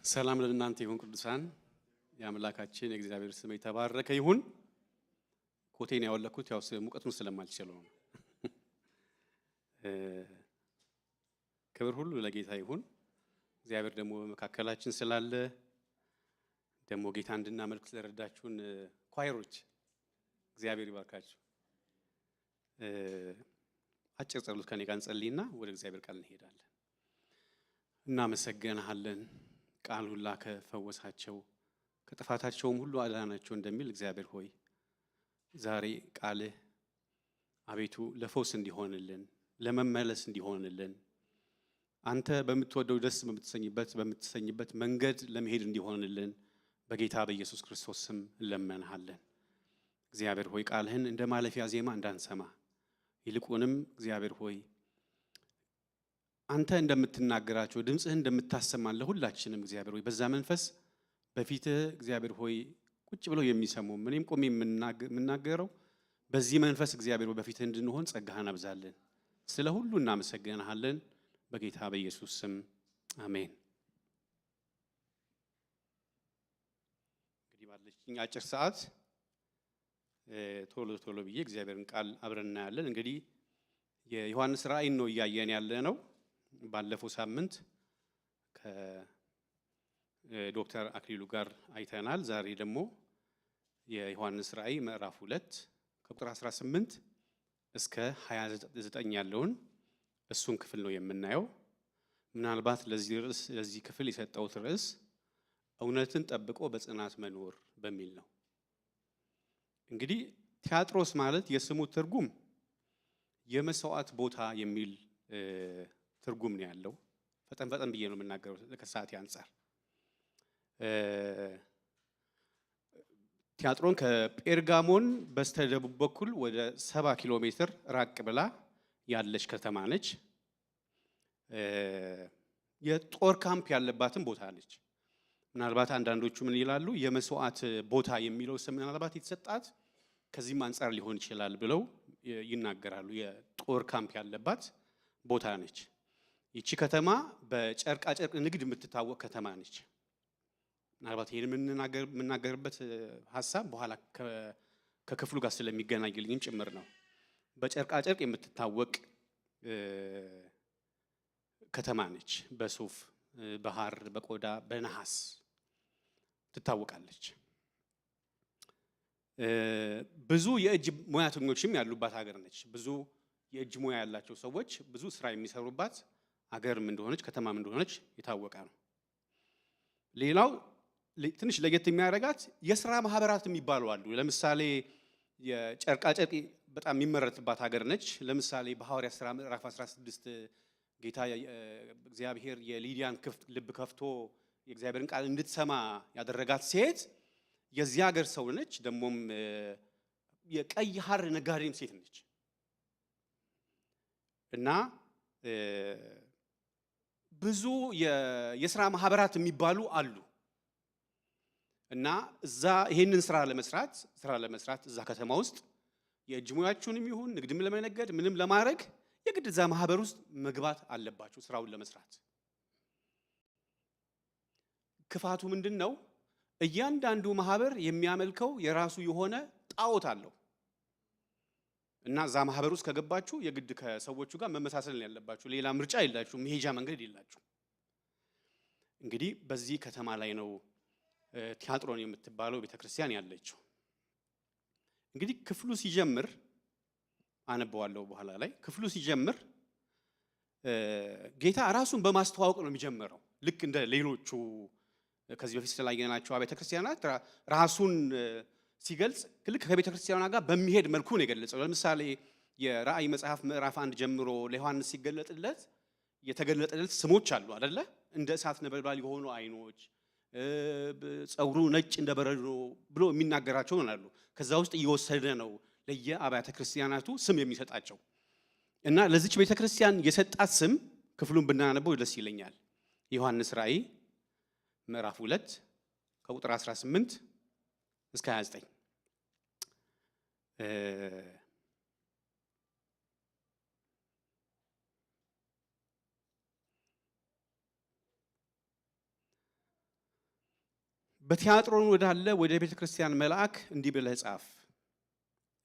ሰላም ለእናንተ ይሁን ቅዱሳን የአምላካችን የእግዚአብሔር ስም የተባረከ ይሁን። ኮቴን ያወለኩት ያው ሙቀቱን ስለማልችለው ነው። ክብር ሁሉ ለጌታ ይሁን። እግዚአብሔር ደግሞ በመካከላችን ስላለ ደግሞ ጌታ እንድናመልክ ስለረዳችሁን ኳይሮች እግዚአብሔር ይባርካችሁ። አጭር ጸሎት ከኔ ጋር እንጸልይና ወደ እግዚአብሔር ቃል እንሄዳለን። እናመሰግንሃለን ቃሉን ላከ ፈወሳቸው ከጥፋታቸውም ሁሉ አዳናቸው እንደሚል እግዚአብሔር ሆይ ዛሬ ቃልህ አቤቱ ለፈውስ እንዲሆንልን ለመመለስ እንዲሆንልን አንተ በምትወደው ደስ በምትሰኝበት መንገድ ለመሄድ እንዲሆንልን በጌታ በኢየሱስ ክርስቶስ ስም እንለምንሃለን። እግዚአብሔር ሆይ ቃልህን እንደ ማለፊያ ዜማ እንዳንሰማ ይልቁንም እግዚአብሔር ሆይ አንተ እንደምትናገራቸው ድምጽህን እንደምታሰማን ለሁላችንም እግዚአብሔር ሆይ በዛ መንፈስ በፊትህ እግዚአብሔር ሆይ ቁጭ ብለው የሚሰሙ ምንም ቆሜ የምናገረው በዚህ መንፈስ እግዚአብሔር ሆይ በፊትህ እንድንሆን ጸጋህን አብዛልን። ስለ ሁሉ እናመሰግንሃለን በጌታ በኢየሱስ ስም አሜን። እንግዲህ ባለችኝ አጭር ሰዓት ቶሎ ብዬ እግዚአብሔርን ቃል አብረን እናያለን። እንግዲህ የዮሐንስ ራእይን ነው እያየን ያለ ነው። ባለፈው ሳምንት ከዶክተር አክሊሉ ጋር አይተናል። ዛሬ ደግሞ የዮሐንስ ራእይ ምዕራፍ 2 ከቁጥር 18 እስከ 29 ያለውን እሱን ክፍል ነው የምናየው። ምናልባት ለዚህ ክፍል የሰጠሁት ርዕስ እውነትን ጠብቆ በጽናት መኖር በሚል ነው። እንግዲህ ቴዎድሮስ ማለት የስሙ ትርጉም የመስዋዕት ቦታ የሚል ትርጉም ነው ያለው። ፈጠን ብዬ ነው የምናገረው ከሰዓት አንፃር። ቴዎድሮን ከጴርጋሞን በስተደቡብ በኩል ወደ 70 ኪሎ ሜትር ራቅ ብላ ያለች ከተማ ነች። የጦር ካምፕ ያለባትን ቦታ ነች። ምናልባት አንዳንዶቹ ምን ይላሉ የመስዋዕት ቦታ የሚለው ስም ምናልባት የተሰጣት ከዚህም አንፃር ሊሆን ይችላል ብለው ይናገራሉ። የጦር ካምፕ ያለባት ቦታ ነች። ይቺ ከተማ በጨርቃ ጨርቅ ንግድ የምትታወቅ ከተማ ነች። ምናልባት ይሄን የምናገርበት ሐሳብ በኋላ ከክፍሉ ጋር ስለሚገናኝልኝም ጭምር ነው። በጨርቃ ጨርቅ የምትታወቅ ከተማ ነች። በሱፍ በሐር በቆዳ በነሐስ ትታወቃለች። ብዙ የእጅ ሙያተኞችም ያሉባት ሀገር ነች። ብዙ የእጅ ሙያ ያላቸው ሰዎች ብዙ ስራ የሚሰሩባት ሀገርም እንደሆነች ከተማም እንደሆነች የታወቀ ነው። ሌላው ትንሽ ለየት የሚያደርጋት የሥራ ማህበራት የሚባሉ አሉ። ለምሳሌ የጨርቃ ጨርቅ በጣም የሚመረትባት ሀገር ነች። ለምሳሌ በሐዋርያት ሥራ ምዕራፍ 16 ጌታ እግዚአብሔር የሊዲያን ልብ ከፍቶ የእግዚአብሔርን ቃል እንድትሰማ ያደረጋት ሴት የዚህ ሀገር ሰው ነች። ደግሞም የቀይ ሐር ነጋዴም ሴት ነች እና ብዙ የሥራ ማህበራት የሚባሉ አሉ እና እዛ ይሄንን ስራ ለመስራት እዛ ከተማ ውስጥ የእጅ ሙያችሁንም ይሁን ንግድም ለመነገድ ምንም ለማድረግ የግድ እዛ ማህበር ውስጥ መግባት አለባችሁ ስራውን ለመስራት። ክፋቱ ምንድነው? እያንዳንዱ ማህበር የሚያመልከው የራሱ የሆነ ጣዖት አለው እና እዛ ማህበር ውስጥ ከገባችሁ የግድ ከሰዎቹ ጋር መመሳሰል ያለባችሁ፣ ሌላ ምርጫ የላችሁ፣ መሄጃ መንገድ የላችሁ። እንግዲህ በዚህ ከተማ ላይ ነው ቴዎድሮን የምትባለው ቤተክርስቲያን ያለችው። እንግዲህ ክፍሉ ሲጀምር አነበዋለሁ በኋላ ላይ ክፍሉ ሲጀምር ጌታ ራሱን በማስተዋወቅ ነው የሚጀምረው። ልክ እንደ ሌሎቹ ከዚህ በፊት ስላየናቸው ቤተክርስቲያናት ራሱን ሲገልጽ ልክ ከቤተክርስቲያኗ ጋር በሚሄድ መልኩ ነው የገለጸው። ለምሳሌ የራእይ መጽሐፍ ምዕራፍ 1 ጀምሮ ለዮሐንስ ሲገለጥለት የተገለጠለት ስሞች አሉ አይደለ? እንደ እሳት ነበልባል የሆኑ አይኖች፣ ጸጉሩ ነጭ እንደ በረዶ ብሎ የሚናገራቸው አሉ። ከዛ ውስጥ እየወሰደ ነው ለየአብያተ ክርስቲያናቱ ስም የሚሰጣቸው እና ለዚች ቤተክርስቲያን የሰጣት ስም ክፍሉን ብናነበው ደስ ይለኛል። ዮሐንስ ራእይ ምዕራፍ 2 ከቁጥር 18 እስከ 29 በቲያጥሮን ወዳለ ወደ ቤተ ክርስቲያን መልአክ እንዲህ ብለህ ጻፍ፣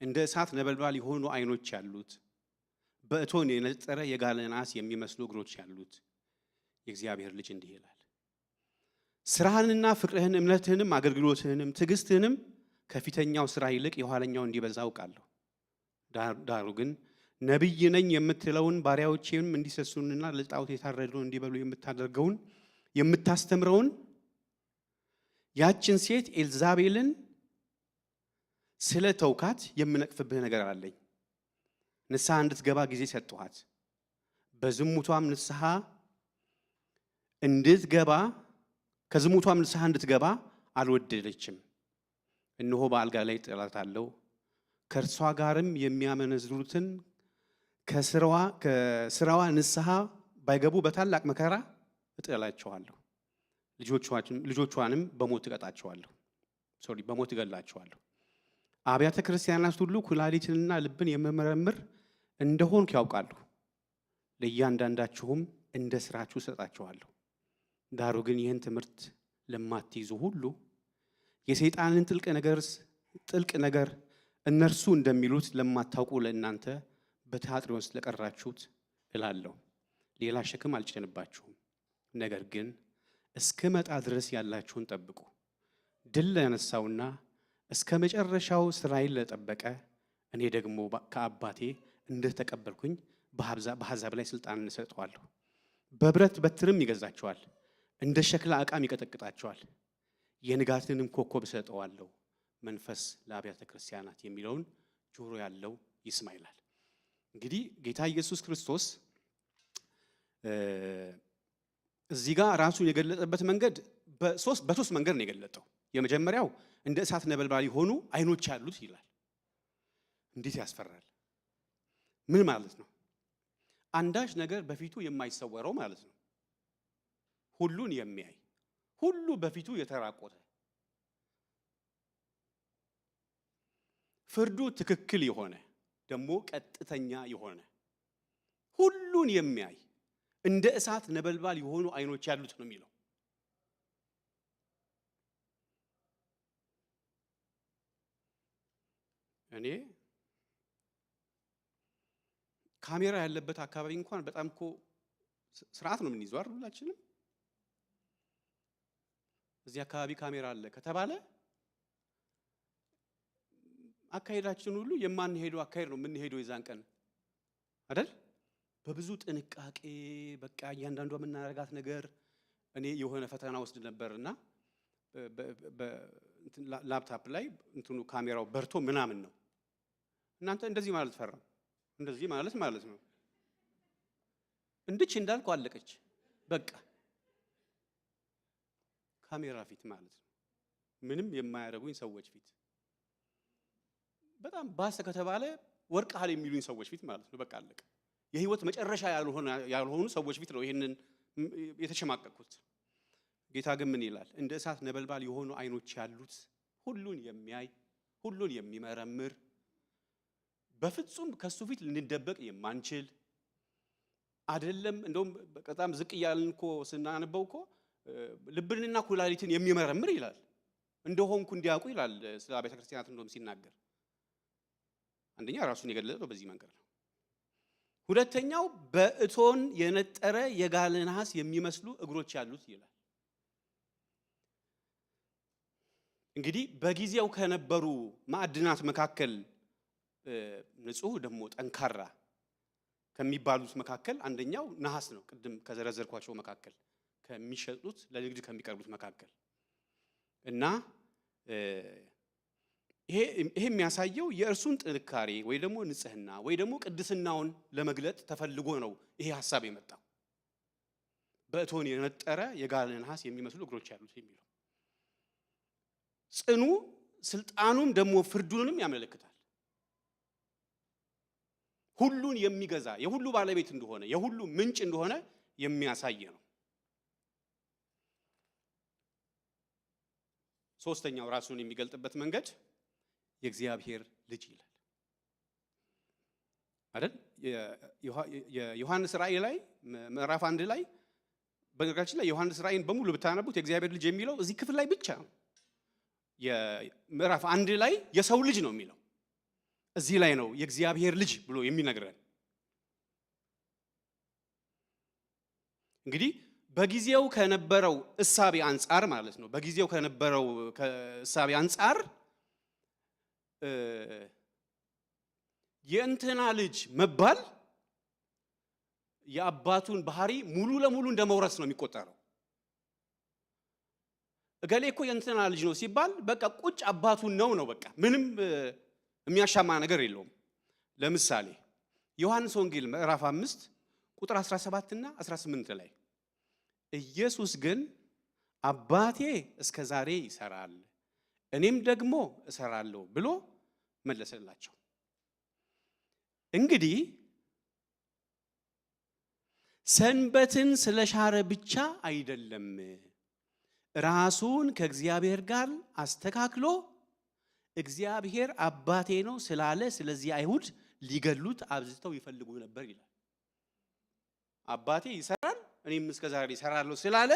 እንደ እሳት ነበልባል የሆኑ አይኖች ያሉት በእቶን የነጠረ የጋለ ናስ የሚመስሉ እግሮች ያሉት የእግዚአብሔር ልጅ እንዲህ ይላል፣ ስራህንና ፍቅርህን እምነትህንም አገልግሎትህንም ትዕግስትህንም ከፊተኛው ስራ ይልቅ የኋለኛው እንዲበዛ አውቃለሁ። ዳሩ ግን ነቢይ ነኝ የምትለውን ባሪያዎቼም እንዲሰሱንና ለጣዖት የታረደውን እንዲበሉ የምታደርገውን የምታስተምረውን ያችን ሴት ኤልዛቤልን ስለ ተውካት የምነቅፍብህ ነገር አለኝ። ንስሐ እንድትገባ ጊዜ ሰጥኋት፣ በዝሙቷም ንስሐ እንድትገባ አልወደደችም። እነሆ በአልጋ ላይ እጥላታለሁ፣ ከእርሷ ጋርም የሚያመነዝሩትን ከስራዋ ንስሐ ባይገቡ በታላቅ መከራ እጥላቸዋለሁ፣ ልጆቿንም በሞት እገላቸዋለሁ። አብያተ ክርስቲያናት ሁሉ ኩላሊትንና ልብን የምመረምር እንደሆንኩ ያውቃሉ። ለእያንዳንዳችሁም እንደ ስራችሁ እሰጣችኋለሁ። ዳሩ ግን ይህን ትምህርት ለማትይዙ ሁሉ የሰይጣንን ጥልቅ ነገር እነርሱ እንደሚሉት ለማታውቁ ለእናንተ በታጥሮስ ለቀራችሁት እላለሁ፣ ሌላ ሸክም አልጭንባችሁም። ነገር ግን እስክመጣ ድረስ ያላችሁን ጠብቁ። ድል ለነሳውና እስከ መጨረሻው ስራዬን ለጠበቀ እኔ ደግሞ ከአባቴ እንደተቀበልኩኝ በአሕዛብ ላይ ስልጣን እንሰጠዋለሁ። በብረት በትርም ይገዛቸዋል፣ እንደ ሸክላ ዕቃም ይቀጠቅጣቸዋል። የንጋትንም ኮከብ እሰጠዋለሁ። መንፈስ ለአብያተ ክርስቲያናት የሚለውን ጆሮ ያለው ይስማ ይላል። እንግዲህ ጌታ ኢየሱስ ክርስቶስ እዚህ ጋር ራሱን የገለጸበት መንገድ በሶስት መንገድ ነው የገለጠው። የመጀመሪያው እንደ እሳት ነበልባል የሆኑ አይኖች ያሉት ይላል። እንዴት ያስፈራል! ምን ማለት ነው? አንዳች ነገር በፊቱ የማይሰወረው ማለት ነው። ሁሉን የሚያይ ሁሉ በፊቱ የተራቆተ ፍርዱ ትክክል የሆነ ደግሞ ቀጥተኛ የሆነ ሁሉን የሚያይ እንደ እሳት ነበልባል የሆኑ አይኖች ያሉት ነው የሚለው። እኔ ካሜራ ያለበት አካባቢ እንኳን በጣም እኮ ስርዓት ነው የምንይዘው አይደል? ሁላችንም እዚህ አካባቢ ካሜራ አለ ከተባለ አካሄዳችን ሁሉ የማንሄደው አካሄድ ነው የምንሄደው የዛን ቀን አይደል? በብዙ ጥንቃቄ በቃ እያንዳንዷ የምናደርጋት ነገር። እኔ የሆነ ፈተና ወስድ ነበርና ላፕታፕ ላይ እንትኑ ካሜራው በርቶ ምናምን ነው። እናንተ እንደዚህ ማለት ፈራ እንደዚህ ማለት ነው። እንድች እንዳልኩ አለቀች በቃ ካሜራ ፊት ማለት ነው። ምንም የማያደርጉኝ ሰዎች ፊት በጣም ባሰ ከተባለ ወርቃል የሚሉኝ ሰዎች ፊት ማለት ነው። በቃ አለቀ። የህይወት መጨረሻ ያልሆኑ ሰዎች ፊት ነው ይሄንን የተሸማቀቅኩት። ጌታ ግን ምን ይላል? እንደ እሳት ነበልባል የሆኑ አይኖች ያሉት ሁሉን የሚያይ ሁሉን የሚመረምር በፍጹም ከሱ ፊት ልንደበቅ የማንችል አይደለም። እንደውም በጣም ዝቅ እያልን እኮ ስናነበው እኮ ልብንና ኩላሊትን የሚመረምር ይላል። እንደሆንኩ እንዲያውቁ ይላል ስለ ቤተ ክርስቲያናት እንደውም ሲናገር። አንደኛ ራሱን የገለጸው በዚህ መንገድ ነው። ሁለተኛው በእቶን የነጠረ የጋለ ናስ የሚመስሉ እግሮች ያሉት ይላል። እንግዲህ በጊዜው ከነበሩ ማዕድናት መካከል ንጹህ ደግሞ ጠንካራ ከሚባሉት መካከል አንደኛው ነሐስ ነው። ቅድም ከዘረዘርኳቸው መካከል ከሚሸጡት ለንግድ ከሚቀርቡት መካከል እና ይሄ የሚያሳየው የእርሱን ጥንካሬ ወይ ደግሞ ንጽህና ወይ ደግሞ ቅድስናውን ለመግለጥ ተፈልጎ ነው ይሄ ሐሳብ የመጣው። በእቶን የነጠረ የጋለ ናስ የሚመስሉ እግሮች ያሉት የሚለው ጽኑ ስልጣኑም ደግሞ ፍርዱንም ያመለክታል። ሁሉን የሚገዛ የሁሉ ባለቤት እንደሆነ የሁሉ ምንጭ እንደሆነ የሚያሳይ ነው። ሶስተኛው ራሱን የሚገልጥበት መንገድ የእግዚአብሔር ልጅ ይላል አይደል? የዮሐንስ ራእይ ላይ ምዕራፍ 1 ላይ በነገራችን ላይ ዮሐንስ ራእይን በሙሉ ብታነቡት የእግዚአብሔር ልጅ የሚለው እዚህ ክፍል ላይ ብቻ ነው። የምዕራፍ 1 ላይ የሰው ልጅ ነው የሚለው። እዚህ ላይ ነው የእግዚአብሔር ልጅ ብሎ የሚነግረን። እንግዲህ በጊዜው ከነበረው እሳቤ አንፃር ማለት ነው፣ በጊዜው ከነበረው እሳቤ አንፃር የእንትና ልጅ መባል የአባቱን ባህሪ ሙሉ ለሙሉ እንደመውረስ ነው የሚቆጠረው። እገሌ እኮ የእንትና ልጅ ነው ሲባል በቃ ቁጭ አባቱን ነው በቃ ምንም የሚያሻማ ነገር የለውም። ለምሳሌ ዮሐንስ ወንጌል ምዕራፍ 5 ቁጥር 17 እና 18 ላይ ኢየሱስ ግን አባቴ እስከ ዛሬ ይሰራል እኔም ደግሞ እሰራለሁ ብሎ መለሰላቸው። እንግዲህ ሰንበትን ስለሻረ ብቻ አይደለም ራሱን ከእግዚአብሔር ጋር አስተካክሎ እግዚአብሔር አባቴ ነው ስላለ ስለዚህ አይሁድ ሊገሉት አብዝተው ይፈልጉ ነበር ይላል። አባቴ ይሰራል እኔም እስከ ዛሬ እሰራለሁ ስላለ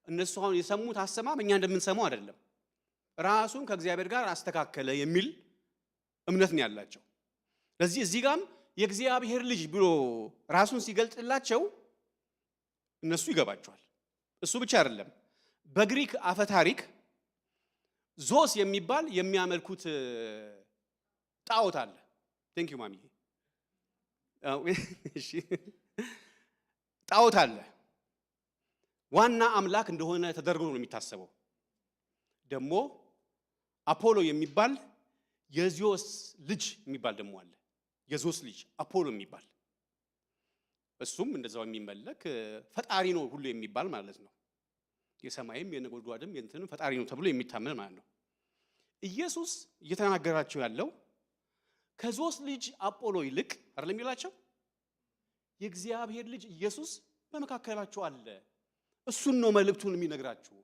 እነሱ አሁን የሰሙት አሰማም እኛ እንደምንሰማው አይደለም። ራሱን ከእግዚአብሔር ጋር አስተካከለ የሚል እምነት ነው ያላቸው። ስለዚህ እዚህ ጋርም የእግዚአብሔር ልጅ ብሎ ራሱን ሲገልጥላቸው እነሱ ይገባቸዋል። እሱ ብቻ አይደለም፣ በግሪክ አፈ ታሪክ ዞስ የሚባል የሚያመልኩት ጣዖት አለ። ቴንክ ዩ ማሚ። እሺ ጣዖት አለ። ዋና አምላክ እንደሆነ ተደርጎ ነው የሚታሰበው። ደግሞ አፖሎ የሚባል የዚዮስ ልጅ የሚባል ደግሞ አለ። የዞስ ልጅ አፖሎ የሚባል እሱም እንደዛው የሚመለክ ፈጣሪ ነው ሁሉ የሚባል ማለት ነው። የሰማይም የነጎድጓድም የእንትንም ፈጣሪ ነው ተብሎ የሚታመን ማለት ነው። ኢየሱስ እየተናገራቸው ያለው ከዞስ ልጅ አፖሎ ይልቅ አይደለም ይላቸው፣ የእግዚአብሔር ልጅ ኢየሱስ በመካከላቸው አለ። እሱን ነው መልእክቱን የሚነግራችሁ።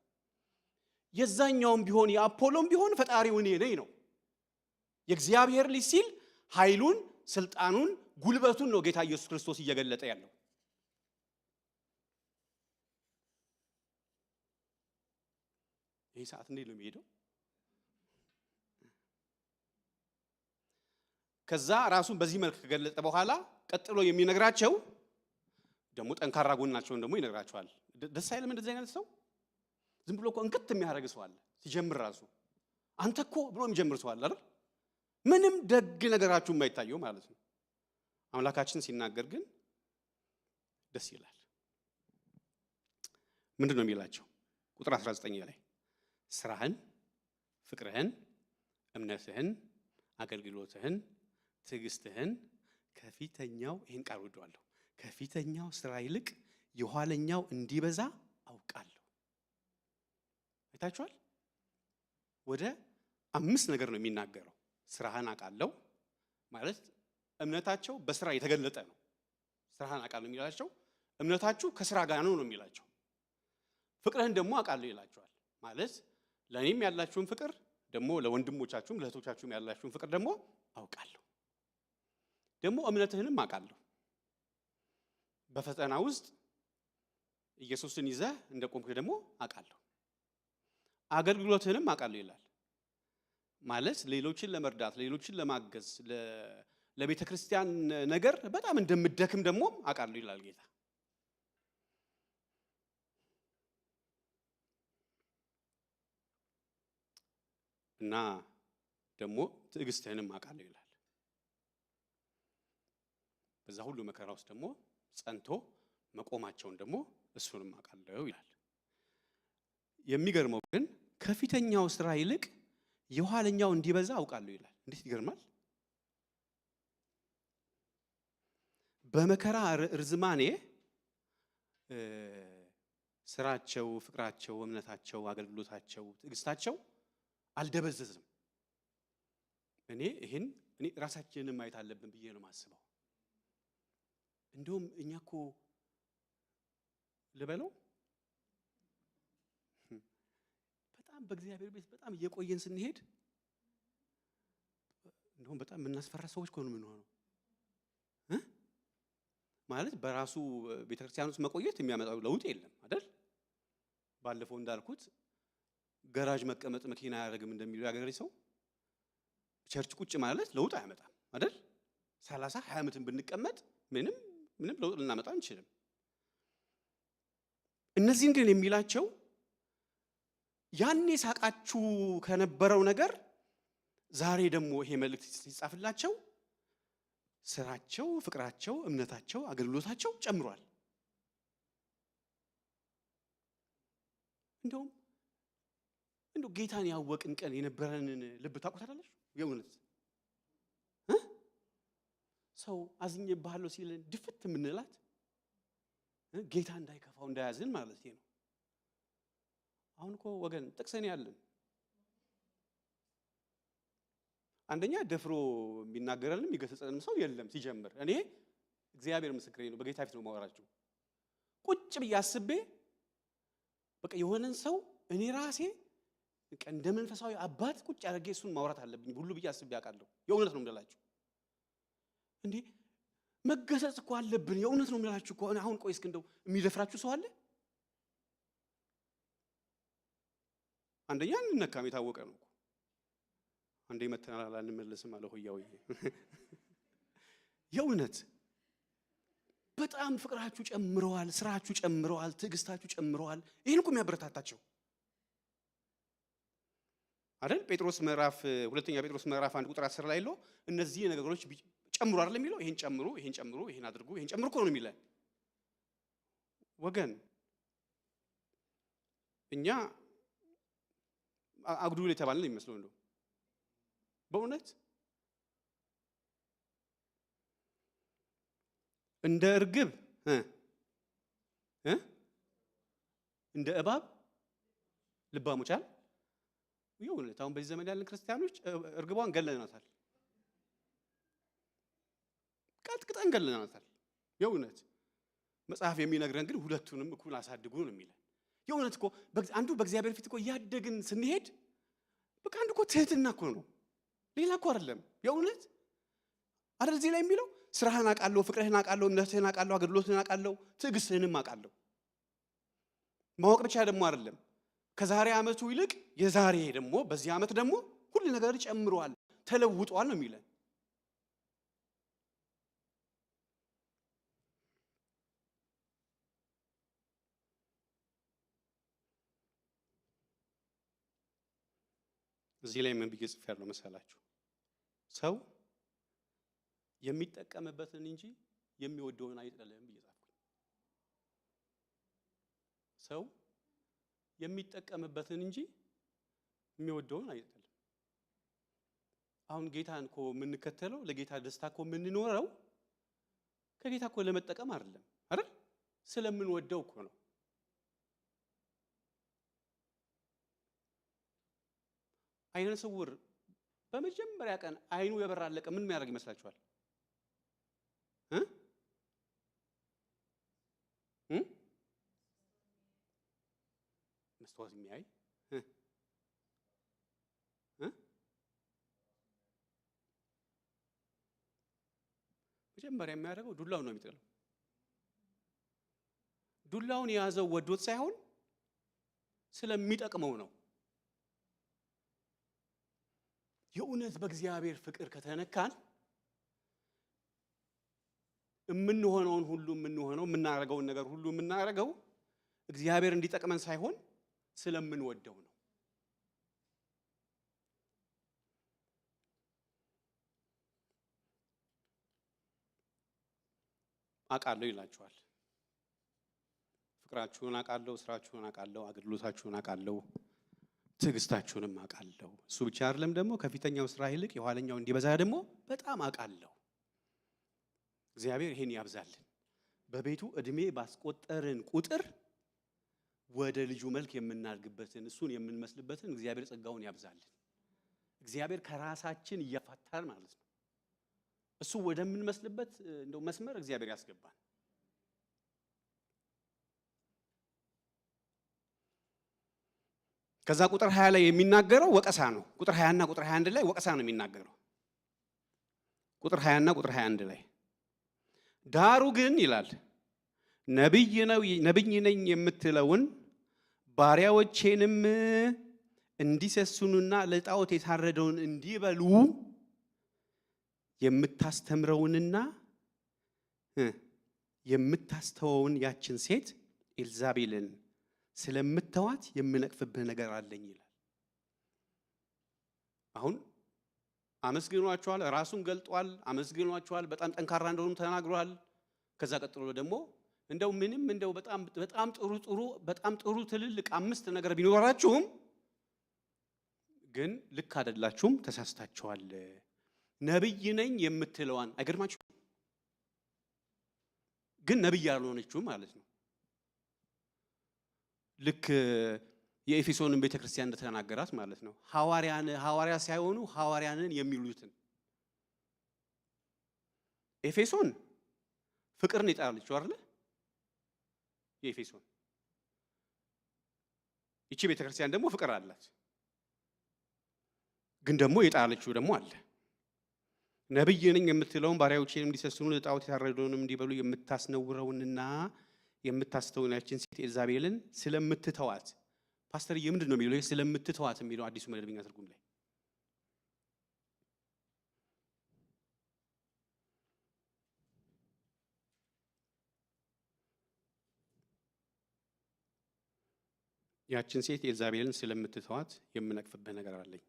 የዛኛውም ቢሆን የአፖሎም ቢሆን ፈጣሪው እኔ ነኝ ነው። የእግዚአብሔር ልጅ ሲል ኃይሉን፣ ስልጣኑን፣ ጉልበቱን ነው ጌታ ኢየሱስ ክርስቶስ እየገለጠ ያለው። ይህ ሰዓት እንዴት ነው የሚሄደው? ከዛ ራሱን በዚህ መልክ ከገለጠ በኋላ ቀጥሎ የሚነግራቸው ደግሞ ጠንካራ ጎናቸውን ደግሞ ይነግራቸዋል። ደስ አይልም እንደዚህ አይነት ሰው? ዝም ብሎ እኮ እንክት የሚያደርግ ሰው አለ። ሲጀምር ራሱ አንተ እኮ ብሎ የሚጀምር ሰው አለ አይደል? ምንም ደግ ነገራችሁ የማይታየው ማለት ነው። አምላካችን ሲናገር ግን ደስ ይላል። ምንድን ነው የሚላቸው? ቁጥር 19 ላይ ስራህን፣ ፍቅርህን፣ እምነትህን፣ አገልግሎትህን፣ ትዕግስትህን ከፊተኛው ይህን ቃል ወደዋለሁ ከፊተኛው ስራ ይልቅ የኋለኛው እንዲበዛ አውቃለሁ። አይታችኋል? ወደ 5 ነገር ነው የሚናገረው። ስራህን አውቃለሁ ማለት እምነታቸው በስራ የተገለጠ ነው። ስራህን አውቃለሁ የሚላቸው እምነታችሁ ከስራ ጋር ነው የሚላቸው። ፍቅርህን ደግሞ አውቃለሁ ይላቸዋል ማለት ለእኔም ያላችሁን ፍቅር ደግሞ ለወንድሞቻችሁም ለእህቶቻችሁም ያላችሁን ፍቅር ደግሞ አውቃለሁ። ደግሞ እምነትህንም አውቃለሁ። በፈተና ውስጥ ኢየሱስን ይዘህ እንደቆምክ ደግሞ አውቃለሁ። አገልግሎትህንም አውቃለሁ ይላል ማለት ሌሎችን ለመርዳት ሌሎችን ለማገዝ ለቤተ ክርስቲያን ነገር በጣም እንደምደክም ደግሞ አውቃለሁ ይላል ጌታ። እና ደግሞ ትዕግስትህንም አውቃለሁ ይላል። በዛ ሁሉ መከራ ውስጥ ደግሞ ጸንቶ መቆማቸውን ደግሞ እሱንም አውቃለሁ ይላል። የሚገርመው ግን ከፊተኛው ስራ ይልቅ የኋለኛው እንዲበዛ አውቃለሁ ይላል። እንዴት ይገርማል! በመከራ ርዝማኔ ስራቸው፣ ፍቅራቸው፣ እምነታቸው፣ አገልግሎታቸው፣ ትዕግስታቸው አልደበዘዝም። እኔ ራሳችንን ማየት አለብን ብዬ ነው የማስበው። እንደውም እኛ እኮ ልበለው በጣም በእግዚአብሔር ቤት በጣም እየቆየን ስንሄድ እንደውም በጣም የምናስፈራ ሰዎች እኮ ነው የምንሆነው። ማለት በራሱ ቤተክርስቲያን ውስጥ መቆየት የሚያመጣው ለውጥ የለም አይደል? ባለፈው እንዳልኩት ገራጅ መቀመጥ መኪና ያደርግም እንደሚለው ያገሬ ሰው ቸርች ቁጭ ማለት ለውጥ አያመጣም አይደል? 30 20 ዓመትን ብንቀመጥ ምንም ለውጥ ልናመጣ አንችልም። እነዚህን ግን የሚላቸው ያኔ ሳቃችሁ ከነበረው ነገር ዛሬ ደግሞ ይሄ መልእክት ሲጻፍላቸው ስራቸው፣ ፍቅራቸው፣ እምነታቸው፣ አገልግሎታቸው ጨምሯል። እንደው ጌታን ያወቅን ቀን የነበረንን ልብ ታውቁታላችሁ? የእውነት ሰው አዝኜብሃለሁ ሲለን ድፍት የምንላት ጌታ እንዳይከፋው እንዳያዝን ማለት ነው። አሁን እኮ ወገን ጥቅሰን ያለን አንደኛ ደፍሮ የሚናገረንም የሚገሰጸንም ሰው የለም ሲጀምር። እኔ እግዚአብሔር ምስክሬ ነው፣ በጌታ ፊት ነው ማወራችሁ። ቁጭ ብዬ አስቤ በቃ የሆነን ሰው እኔ ራሴ እንደ መንፈሳዊ አባት ቁጭ አድርጌ እሱን ማውራት አለብኝ ሁሉ ብዬ አስቤ አውቃለሁ። የእውነት ነው የምላችሁ። እንዴ መገሰጽ እኮ አለብን። የእውነት ነው የምላችሁ እኮ። አሁን ቆይ እስኪ እንደው የሚደፍራችሁ ሰው አለ? አንደኛ እንነካም የታወቀ ነው እኮ። አንዴ መተናል አንመለስም አለ ሆያው። የእውነት በጣም ፍቅራችሁ ጨምረዋል፣ ስራችሁ ጨምረዋል፣ ትዕግስታችሁ ጨምረዋል። ይሄን እኮ የሚያበረታታቸው አይደል? ጴጥሮስ ምዕራፍ ሁለተኛ ጴጥሮስ ምዕራፍ 1 ቁጥር 10 ላይ ነው እነዚህ ነገሮች ጨምሩ አይደል የሚለው። ይሄን ጨምሩ፣ ይሄን ጨምሩ፣ ይሄን አድርጉ፣ ይሄን ጨምሩ እኮ ነው የሚለው ወገን። እኛ አጉዱል የተባልን የሚመስለው እንደው በእውነት እንደ እርግብ እንደ እባብ ልባሞች አይደል? የእውነት አሁን በዚህ ዘመን ያለን ክርስቲያኖች እርግቧን ገለናታል፣ ቀጥቅጠን ገለናታል። የእውነት መጽሐፍ የሚነግረን ግን ሁለቱንም እኩል አሳድጉ ነው የሚለን። የእውነት እኮ አንዱ በእግዚአብሔር ፊት እኮ እያደግን ስንሄድ በቃ አንዱ እኮ ትህትና እኮ ነው፣ ሌላ እኮ አይደለም። የእውነት አይደል? እዚህ ላይ የሚለው ስራህን አውቃለሁ፣ ፍቅርህን አውቃለሁ፣ እምነትህን አውቃለሁ፣ አገልግሎትህን አውቃለሁ፣ ትዕግስትህንም አውቃለሁ። ማወቅ ብቻ ደግሞ አይደለም፣ ከዛሬ ዓመቱ ይልቅ የዛሬ ደግሞ በዚህ ዓመት ደግሞ ሁሉ ነገር ጨምሯል፣ ተለውጧል ነው የሚለን። እዚህ ላይ ምን ብዬ ጽፌያለሁ መሰላችሁ? ሰው የሚጠቀምበትን እንጂ የሚወደውን አይጥልም ብዬ ጻፍኩኝ። ሰው የሚጠቀምበትን እንጂ የሚወደውን አይጥልም። አሁን ጌታን እኮ የምንከተለው ለጌታ ደስታ እኮ የምንኖረው ከጌታ እኮ ለመጠቀም አይደለም አይደል? ስለምንወደው እኮ ነው። አይነ ስውር በመጀመሪያ ቀን አይኑ የበራለቀ ምን የሚያደርግ ይመስላችኋል? መስታወት የሚያይ መጀመሪያ የሚያደርገው ዱላውን ነው የሚጥለው። ዱላውን የያዘው ወዶት ሳይሆን ስለሚጠቅመው ነው። የእውነት በእግዚአብሔር ፍቅር ከተነካን የምንሆነውን ሁሉ የምናደርገውን ነገር ሁሉ የምናደርገው እግዚአብሔር እንዲጠቅመን ሳይሆን ስለምንወደው ነው። አውቃለሁ ይላችኋል። ፍቅራችሁን አውቃለሁ፣ ስራችሁን አውቃለሁ፣ አገልግሎታችሁን አውቃለሁ፣ ትዕግስታችሁንም አውቃለሁ። እሱ ብቻ አይደለም ደግሞ ከፊተኛው ስራ ይልቅ የኋለኛው እንዲበዛ ደግሞ በጣም አውቃለሁ። እግዚአብሔር ይሄን ያብዛልን። በቤቱ እድሜ ባስቆጠርን ቁጥር ወደ ልጁ መልክ የምናድግበትን እሱን የምንመስልበትን እግዚአብሔር ጸጋውን ያብዛልን። እግዚአብሔር ከራሳችን እያፋታን ማለት ነው እሱ ወደምንመስልበት እንደው መስመር እግዚአብሔር ያስገባን። ከዛ ቁጥር 20 ላይ የሚናገረው ወቀሳ ነው። ቁጥር 20 እና ቁጥር 21 ላይ ወቀሳ ነው የሚናገረው። ቁጥር 20 እና ቁጥር 21 ላይ ዳሩ ግን ይላል ነብይ ነኝ የምትለውን ባሪያዎቼንም እንዲሰሱኑና ለጣዖት የታረደውን እንዲበሉ የምታስተምረውንና የምታስተወውን ያችን ሴት ኤልዛቤልን ስለምተዋት የምነቅፍብህ ነገር አለኝ ይላል። አሁን አመስግኗቸዋል፣ ራሱን ገልጧል፣ አመስግኗቸዋል፣ በጣም ጠንካራ እንደሆኑ ተናግሯል። ከዛ ቀጥሎ ደግሞ እንደው ምንም እንደው በጣም ጥሩ ትልልቅ 5 ነገር ቢኖራችሁም ግን ልክ አይደላችሁም፣ ተሳስታችኋል። ነብይ ነኝ የምትለዋን አይገርማችሁ? ግን ነብይ ያልሆነችው ማለት ነው። ልክ የኤፌሶንን ቤተክርስቲያን እንደተናገራት ማለት ነው። ሐዋርያ ሳይሆኑ ሐዋርያንን የሚሉትን ኤፌሶን ፍቅርን ይጣላልችው አይደል? የኤፌሶን እቺ ቤተክርስቲያን ደግሞ ፍቅር አላት። ግን ደግሞ የጣለችው ደግሞ አለ። ነብይ ነኝ የምትለውን ባሪያዎቼን እንዲሰስኑ ለጣዖት የታረደውንም እንዲበሉ የምታስነውረውንና የምታስተውናችን ሴት ኤልዛቤልን ስለምትተዋት። ፓስተር ምንድን ነው የሚለው? ስለምትተዋት የሚለው አዲሱ መደበኛ ትርጉም ላይ ያችን ሴት ኤልዛቤልን ስለምትተዋት የምነቅፍብህ ነገር አለኝ።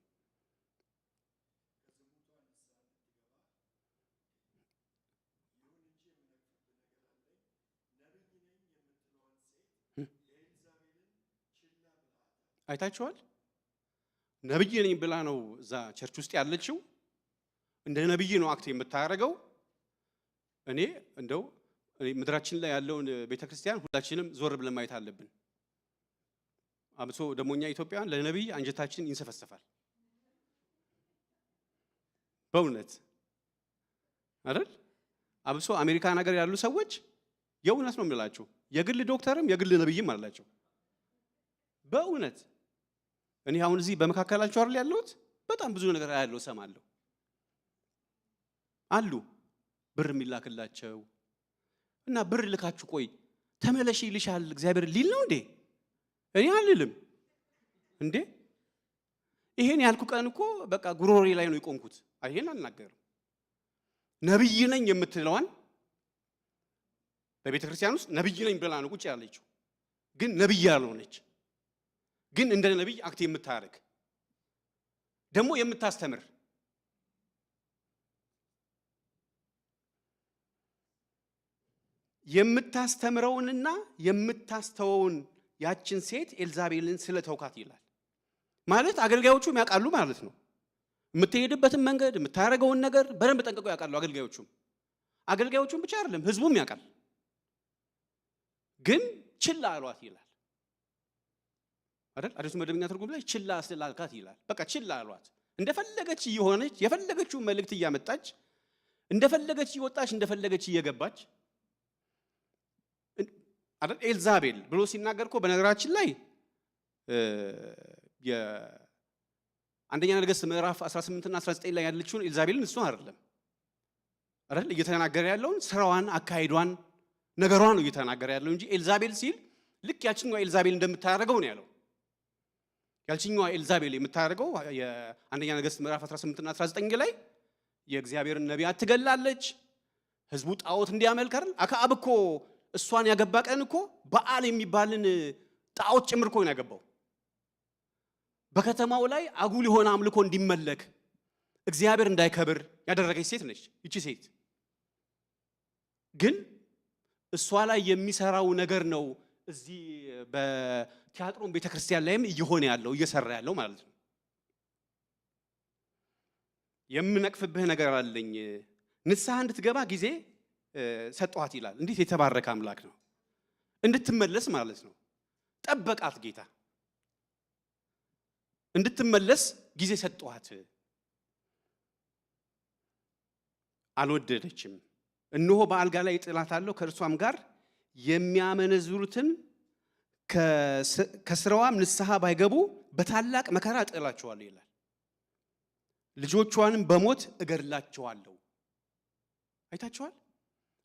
አይታችኋል? ነብይ ነኝ ብላ ነው እዛ ቸርች ውስጥ ያለችው። እንደ ነብይ ነው አክት የምታደርገው። እኔ እንደው ምድራችን ላይ ያለውን ቤተክርስቲያን ሁላችንም ዞር ብለን ማየት አለብን። አብሶ ደሞኛ ኢትዮጵያን ለነብይ አንጀታችን ይንሰፈሰፋል። በእውነት አይደል? አብሶ አሜሪካን ሀገር ያሉ ሰዎች የእውነት ነው የምላቸው፣ የግል ዶክተርም የግል ነብይም አላቸው። በእውነት እኔ አሁን እዚህ በመካከላቸው አይደል ያለሁት፣ በጣም ብዙ ነገር ያለው ሰማለሁ አሉ ብር የሚላክላቸው እና ብር ልካችሁ ቆይ ተመለሽ ይልሻል እግዚአብሔር ሊል ነው እንዴ? እኔ አልልም እንዴ። ይሄን ያልኩ ቀን እኮ በቃ ጉሮሬ ላይ ነው የቆምኩት። አይሄን አልናገርም። ነብይ ነኝ የምትለዋን በቤተ ክርስቲያን ውስጥ ነብይ ነኝ ብላ ነው ቁጭ ያለችው፣ ግን ነብይ ያልሆነች፣ ግን እንደ ነብይ አክት የምታረግ ደግሞ የምታስተምር የምታስተምረውንና የምታስተወውን ያችን ሴት ኤልዛቤልን ስለተውካት ይላል። ማለት አገልጋዮቹም ያውቃሉ ማለት ነው። የምትሄድበትን መንገድ የምታረገውን ነገር በደንብ ጠንቅቀው ያውቃሉ አገልጋዮቹም ብቻ አይደለም ህዝቡም ያውቃል። ግን ችላ አሏት ይላል አይደል? አዲሱ መደበኛ ትርጉም ላይ ችላ ስላልካት ይላል። በቃ ችላ አሏት። እንደፈለገች እየሆነች የፈለገችውን መልእክት እያመጣች እንደፈለገች እየወጣች እንደፈለገች እየገባች አይደል? ኤልዛቤል ብሎ ሲናገር እኮ በነገራችን ላይ የአንደኛ ነገሥት ምዕራፍ 18 እና 19 ላይ ያለችውን ኤልዛቤልን እሱ አይደለም እየተናገረ ያለውን ስራዋን፣ አካሄዷን፣ ነገሯን ነው እየተናገረ ያለው እንጂ ኤልዛቤል ሲል ልክ ያችኛዋ ኤልዛቤል እንደምታደርገው ነው ያለው። ያችኛዋ ኤልዛቤል የምታደርገው የአንደኛ ነገሥት ምዕራፍ 18 እና 19 ላይ የእግዚአብሔርን ነቢያት ትገላለች፣ ህዝቡ ጣዖት እንዲያመልክ አይደል? አክዓብ እኮ እሷን ያገባ ቀን እኮ በዓል የሚባልን ጣዖት ጭምር እኮ ነው ያገባው። በከተማው ላይ አጉል የሆነ አምልኮ እንዲመለክ እግዚአብሔር እንዳይከብር ያደረገች ሴት ነች ይቺ ሴት። ግን እሷ ላይ የሚሰራው ነገር ነው እዚህ በቲያጥሮን ቤተክርስቲያን ላይም እየሆነ ያለው እየሰራ ያለው ማለት ነው። የምነቅፍብህ ነገር አለኝ፣ ንስሐ እንድትገባ ጊዜ ሰጧት ይላል። እንዴት የተባረከ አምላክ ነው! እንድትመለስ ማለት ነው። ጠበቃት ጌታ፣ እንድትመለስ ጊዜ ሰጧት። አልወደደችም። እነሆ በአልጋ ላይ እጥላታለሁ፣ ከእርሷም ጋር የሚያመነዝሩትን ከስራዋም ንስሐ ባይገቡ በታላቅ መከራ እጥላቸዋለሁ ይላል። ልጆቿንም በሞት እገድላቸዋለሁ። አይታችኋል?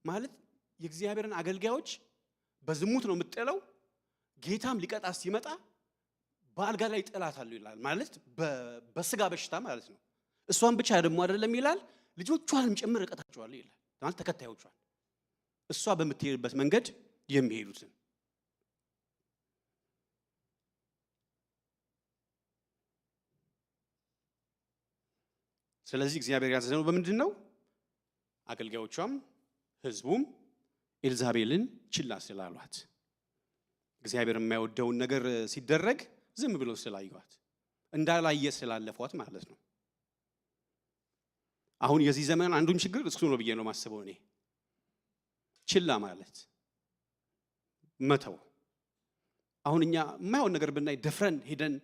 ማለት የእግዚአብሔርን አገልጋዮች በዝሙት ነው የምትጥለው። ጌታም ሊቀጣ ሲመጣ በአልጋ ላይ ጥላት አለው ይላል። ማለት በስጋ በሽታ ማለት ነው። እሷን ብቻ ደግሞ አይደለም ይላል፣ ልጆቿንም ጭምር እቀጣቸዋለሁ ይላል። ማለት ተከታዮቿን እሷ በምትሄድበት መንገድ የሚሄዱትን። ስለዚህ እግዚአብሔር ያዘዘው በምንድን ነው? አገልጋዮቿም ህዝቡም ኤልዛቤልን ችላ ስላሏት፣ እግዚአብሔር የማይወደውን ነገር ሲደረግ ዝም ብሎ ስላዩዋት፣ እንዳላየ ስላለፏት ማለት ነው። አሁን የዚህ ዘመን አንዱን ችግር እሱ ነው ብዬ ነው ማስበው እኔ። ችላ ማለት መተው። አሁን እኛ የማይሆን ነገር ብናይ ደፍረን ሄደን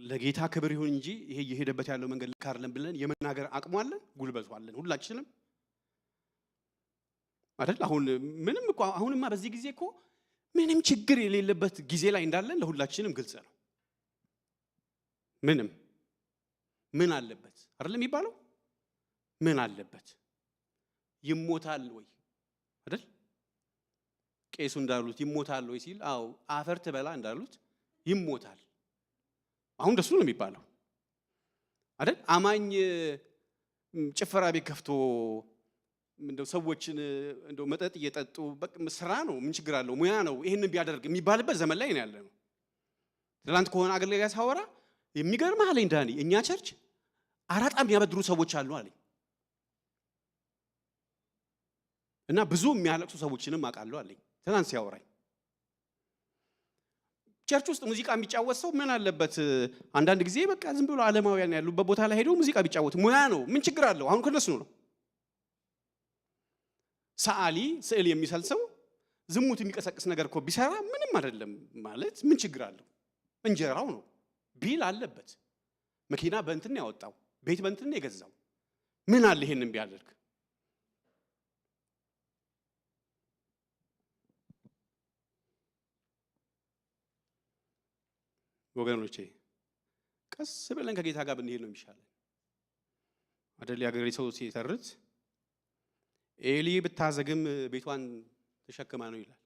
ለጌታ ክብር ይሁን እንጂ ይሄ እየሄደበት ያለው መንገድ ልክ አይደለም ብለን የመናገር አቅሙ አለን፣ ጉልበቱ አለን ሁላችንም አይደል? አሁን ምንም እኮ አሁንማ በዚህ ጊዜ እኮ ምንም ችግር የሌለበት ጊዜ ላይ እንዳለን ለሁላችንም ግልጽ ነው። ምንም ምን አለበት አይደለም የሚባለው? ምን አለበት? ይሞታል ወይ አይደል? ቄሱ እንዳሉት ይሞታል ወይ ሲል አዎ አፈር ትበላ እንዳሉት ይሞታል። አሁን ደሱ ነው የሚባለው አይደል? አማኝ ጭፈራ ቤት ከፍቶ እንደው ሰዎችን እንደው መጠጥ እየጠጡ በቃ ስራ ነው፣ ምን ችግር አለው? ሙያ ነው፣ ይሄንን ቢያደርግ የሚባልበት ዘመን ላይ ነው ያለነው። ትላንት ከሆነ አገልጋይ ሳወራ የሚገርም አለኝ ዳኒ፣ እኛ ቸርች አራጣ የሚያበድሩ ሰዎች አሉ አለኝ። እና ብዙ የሚያለቅሱ ሰዎችንም አውቃለሁ አለኝ ትናንት ሲያወራኝ። ቸርች ውስጥ ሙዚቃ የሚጫወት ሰው ምን አለበት? አንዳንድ ጊዜ በቃ ዝም ብሎ ዓለማውያን ያሉበት ቦታ ላይ ሄደው ሙዚቃ ቢጫወት ሙያ ነው፣ ምን ችግር አለው? አሁን ከነሱ ነው። ሰዓሊ ስዕል የሚሰል ሰው ዝሙት የሚቀሰቅስ ነገር እኮ ቢሰራ ምንም አይደለም ማለት ምን ችግር አለው? እንጀራው ነው ቢል አለበት። መኪና በእንትን ያወጣው፣ ቤት በእንትን የገዛው ምን አለ ይሄንን ቢያደርግ? ወገኖቼ ቀስ ብለን ከጌታ ጋር ብንሄድ ነው የሚሻለን አይደል? ያገሬ ሰው ሲተርት ኤሊ ብታዘግም ቤቷን ተሸክማ ነው ይላል።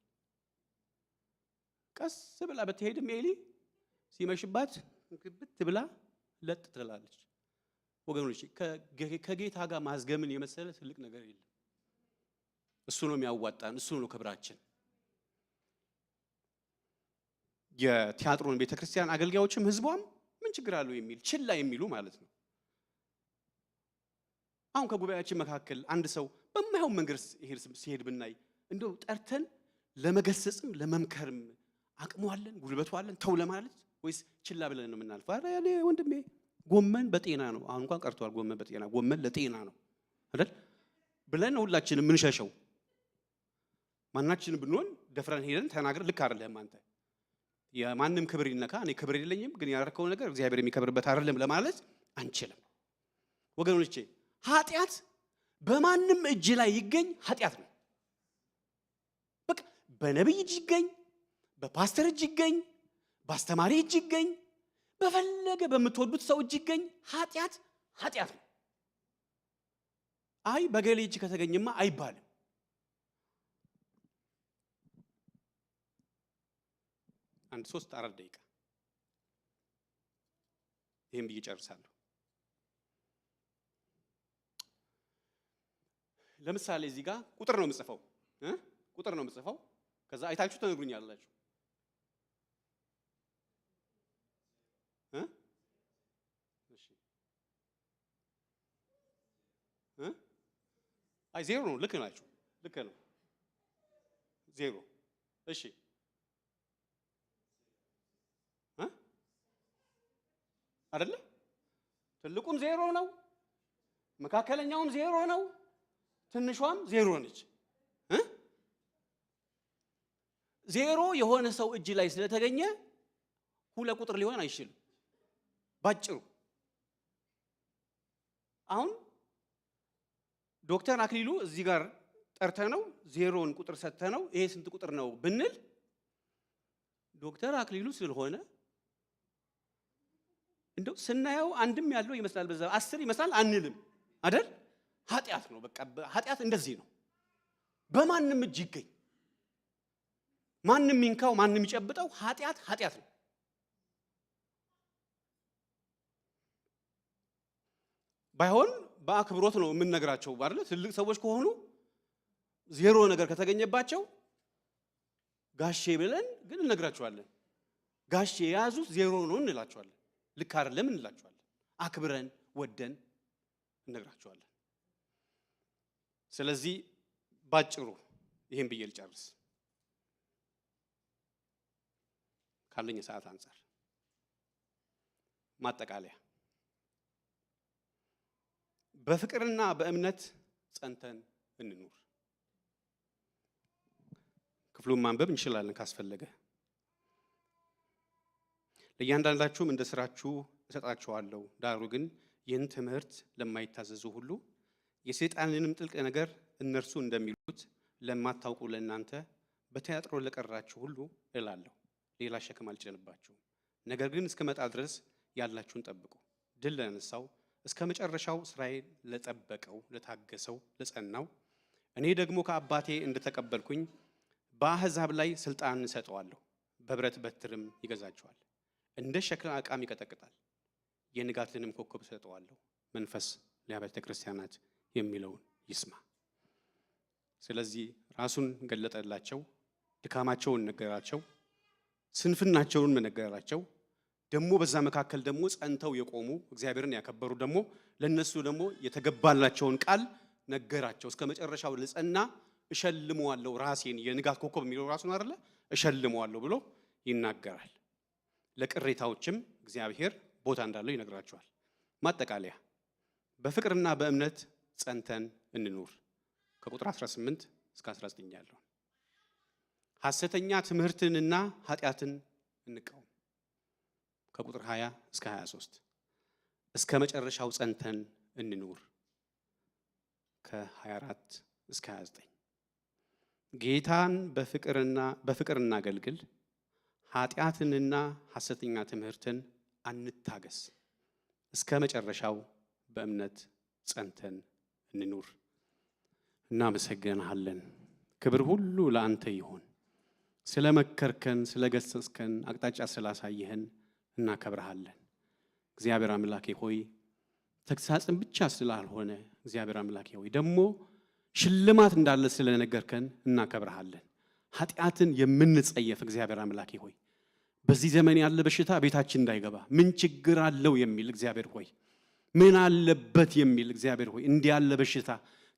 ቀስ ብላ ብትሄድም ኤሊ ሲመሽባት ግብት ብላ ለጥ ትላለች። ወገኖቼ ከጌታ ጋር ማዝገምን የመሰለ ትልቅ ነገር የለም። እሱ ነው የሚያዋጣን፣ እሱ ነው ክብራችን። የቲያትሮን ቤተክርስቲያን አገልጋዮችም ህዝቧም ምን ችግር አለው የሚል ችላ የሚሉ ማለት ነው። አሁን ከጉባኤያችን መካከል አንድ ሰው በማይሆን መንገድ ሲሄድ ብናይ እንደው ጠርተን ለመገሰጽም ለመምከርም አቅሙ አለን፣ ጉልበቱ አለን ተው ለማለት ወይስ ችላ ብለን ነው የምናልፈው? አረ ያኔ ወንድሜ ጎመን በጤና ነው፣ አሁን እንኳን ቀርቷል ጎመን በጤና፣ ጎመን ለጤና ነው አይደል ብለን ሁላችንም ምን ሸሸው። ማናችንም ብንሆን ደፍረን ሄደን ተናገር ልክ አይደለም አንተ የማንም ክብር ይነካ እኔ ክብር የለኝም ግን ያደረከው ነገር እግዚአብሔር የሚከብርበት አይደለም ለማለት አንችልም። ወገኖቼ ኃጢአት በማንም እጅ ላይ ይገኝ ኃጢአት ነው። በቃ በነብይ እጅ ይገኝ፣ በፓስተር እጅ ይገኝ፣ በአስተማሪ እጅ ይገኝ፣ በፈለገ በምትወዱት ሰው እጅ ይገኝ፣ ኃጢአት ኃጢአት ነው። አይ በገሌ እጅ ከተገኘማ አይባልም። አንድ 3-4 ደቂቃ ይሄን ብዬ ጨርሳለሁ። ለምሳሌ እዚህ ጋር ቁጥር ነው የምጽፈው ቁጥር ነው የምጽፈው። ከዛ አይታችሁ ተነግሩኛላችሁ። እሺ አይ ዜሮ ነው። ልክ ናችሁ፣ ልክ ነው ዜሮ። እሺ አይደለ? ትልቁም ዜሮ ነው፣ መካከለኛውም ዜሮ ነው፣ ትንሿም ዜሮ ነች። ዜሮ የሆነ ሰው እጅ ላይ ስለተገኘ ሁለት ቁጥር ሊሆን አይችልም ባጭሩ። አሁን ዶክተር አክሊሉ እዚህ ጋር ጠርተነው ዜሮን ቁጥር ሰጥተነው ይሄ ስንት ቁጥር ነው ብንል ዶክተር አክሊሉ ስለሆነ እንደው ስናየው አንድም ያለው ይመስላል በዛ 10 ይመስላል አንልም አይደል? ኃጢአት ነው። በቃ ኃጢአት እንደዚህ ነው። በማንም እጅ ይገኝ፣ ማንም ይንካው፣ ማንም ይጨብጠው፣ ኃጢአት ኃጢአት ነው። ባይሆን በአክብሮት ነው የምንነግራቸው አይደል? ትልቅ ሰዎች ከሆኑ ዜሮ ነገር ከተገኘባቸው ጋሼ ብለን ግን እንነግራቸዋለን። ጋሼ የያዙት ዜሮ ነው እንላቸዋለን። ልክ አይደለም እንላቸዋለን። አክብረን ወደን እንነግራቸዋለን። ስለዚህ ባጭሩ ይሄን ብዬ ልጨርስ ካለኝ ሰዓት አንፃር ማጠቃለያ በፍቅርና በእምነት ጸንተን እንኑር። ክፍሉን ማንበብ እንችላለን ካስፈለገ። ለእያንዳንዳችሁም እንደ ስራችሁ እሰጣችኋለሁ። ዳሩ ግን ይህን ትምህርት ለማይታዘዙ ሁሉ የሰይጣንንም ጥልቅ ነገር እነርሱ እንደሚሉት ለማታውቁ ለእናንተ በተያጥሮ ለቀራችሁ ሁሉ እላለሁ፣ ሌላ ሸክም አልጭንባችሁም። ነገር ግን እስከመጣ ድረስ ያላችሁን ጠብቁ። ድል ለነሳው እስከ መጨረሻው ስራዬን ለጠበቀው ለታገሰው ለጸናው እኔ ደግሞ ከአባቴ እንደተቀበልኩኝ በአሕዛብ ላይ ስልጣን እሰጠዋለሁ። በብረት በትርም ይገዛቸዋል፣ እንደ ሸክላ ዕቃም ይቀጠቅጣል። የንጋትንም ኮከብ እሰጠዋለሁ። መንፈስ ለአብያተ ክርስቲያናት የሚለውን ይስማ። ስለዚህ ራሱን ገለጠላቸው፣ ድካማቸውን ነገራቸው፣ ስንፍናቸውን ነገራቸው። ደግሞ በዛ መካከል ደግሞ ጸንተው የቆሙ እግዚአብሔርን ያከበሩ ደግሞ ለነሱ ደግሞ የተገባላቸውን ቃል ነገራቸው። እስከ መጨረሻው ለጸና እሸልመዋለሁ ራሴን፣ የንጋት ኮከብ የሚለው ራሱን አይደለ እሸልመዋለሁ ብሎ ይናገራል። ለቅሬታዎችም እግዚአብሔር ቦታ እንዳለው ይነግራቸዋል። ማጠቃለያ በፍቅርና በእምነት ጸንተን እንኑር። ከቁጥር 18 እስከ 19 ያለው ሐሰተኛ ትምህርትንና ኃጢአትን እንቃወም። ከቁጥር 20 እስከ 23 እስከ መጨረሻው ጸንተን እንኑር። ከ24 እስከ 29 ጌታን በፍቅር እናገልግል። ኃጢአትንና ሐሰተኛ ትምህርትን አንታገስ። እስከ መጨረሻው በእምነት ጸንተን እንኑር። እናመሰግንሃለን። ክብር ሁሉ ለአንተ ይሁን። ስለመከርከን፣ ስለገሰጽከን፣ አቅጣጫ ስላሳየህን እናከብርሃለን። እግዚአብሔር አምላኬ ሆይ ተግሳጽን ብቻ ስላልሆነ እግዚአብሔር አምላኬ ሆይ ደግሞ ሽልማት እንዳለ ስለነገርከን እናከብርሃለን። ኃጢአትን የምንጸየፍ እግዚአብሔር አምላኬ ሆይ በዚህ ዘመን ያለ በሽታ ቤታችን እንዳይገባ ምን ችግር አለው የሚል እግዚአብሔር ሆይ ምን አለበት የሚል እግዚአብሔር ሆይ እንዲህ ያለ በሽታ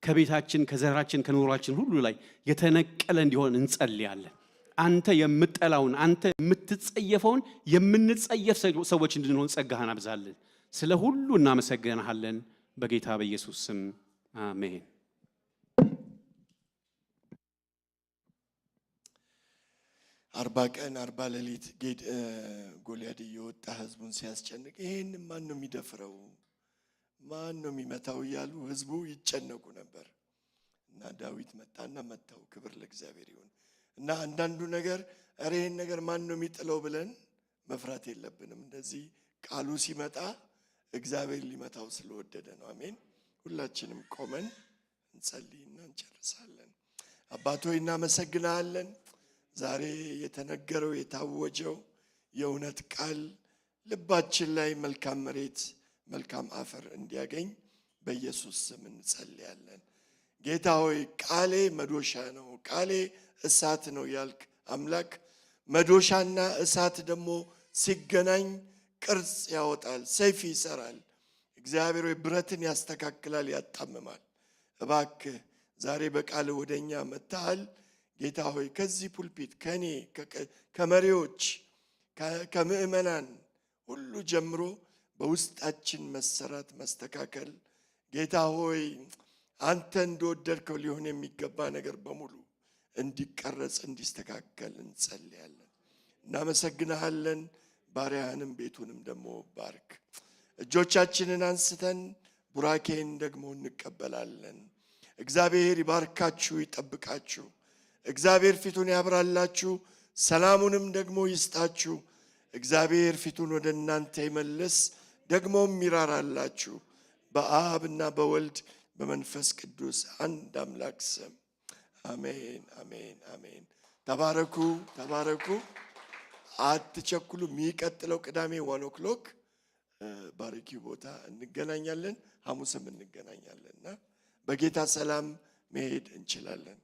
ከቤታችን ከዘራችን ከኑሯችን ሁሉ ላይ የተነቀለ እንዲሆን እንጸልያለን። አንተ የምትጠላውን አንተ የምትጸየፈውን የምንጸየፍ ሰዎች እንድንሆን ጸጋህን አብዛልን። ስለ ሁሉ እናመሰግንሃለን። በጌታ በኢየሱስ ስም አሜን። 40 ቀን 40 ሌሊት ጎልያድ እየወጣ ህዝቡን ሲያስጨንቅ ይሄን ማን ነው የሚደፍረው? ማን ነው የሚመታው እያሉ ህዝቡ ይጨነቁ ነበር። እና ዳዊት መጣና መታው። ክብር ለእግዚአብሔር ይሁን። እና አንዳንዱ ነገር ይሄን ነገር ማን ነው የሚጥለው ብለን መፍራት የለብንም። እንደዚህ ቃሉ ሲመጣ እግዚአብሔር ሊመታው ስለወደደ ነው። አሜን። ሁላችንም ቆመን እንጸልይና እንጨርሳለን። አባት ሆይ እናመሰግናለን። ዛሬ የተነገረው የታወጀው የእውነት ቃል ልባችን ላይ መልካም መሬት መልካም አፈር እንዲያገኝ በኢየሱስ ስም እንጸልያለን። ጌታ ሆይ ቃሌ መዶሻ ነው፣ ቃሌ እሳት ነው ያልክ አምላክ መዶሻና እሳት ደግሞ ሲገናኝ ቅርጽ ያወጣል፣ ሰይፍ ይሰራል። እግዚአብሔር ሆይ ብረትን ያስተካክላል፣ ያጣምማል። እባክህ ዛሬ በቃል ወደኛ መጥተሃል። ጌታ ሆይ ከዚህ ፑልፒት ከኔ ከመሪዎች ከምእመናን ሁሉ ጀምሮ በውስጣችን መሰራት መስተካከል ጌታ ሆይ አንተ እንደወደድከው ሊሆን የሚገባ ነገር በሙሉ እንዲቀረጽ እንዲስተካከል እንጸልያለን። እናመሰግንሃለን። ባሪያህንም ቤቱንም ደግሞ ባርክ። እጆቻችንን አንስተን ቡራኬን ደግሞ እንቀበላለን። እግዚአብሔር ይባርካችሁ ይጠብቃችሁ። እግዚአብሔር ፊቱን ያብራላችሁ ሰላሙንም ደግሞ ይስጣችሁ። እግዚአብሔር ፊቱን ወደ እናንተ ይመልስ ደግሞም ይራራላችሁ። በአብና በወልድ በመንፈስ ቅዱስ አንድ አምላክ ስም አሜን አሜን አሜን። ተባረኩ ተባረኩ። አትቸኩሉ። የሚቀጥለው ቅዳሜ 1 o'clock ባርኪው ቦታ እንገናኛለን። ሐሙስም እንገናኛለንና በጌታ ሰላም መሄድ እንችላለን።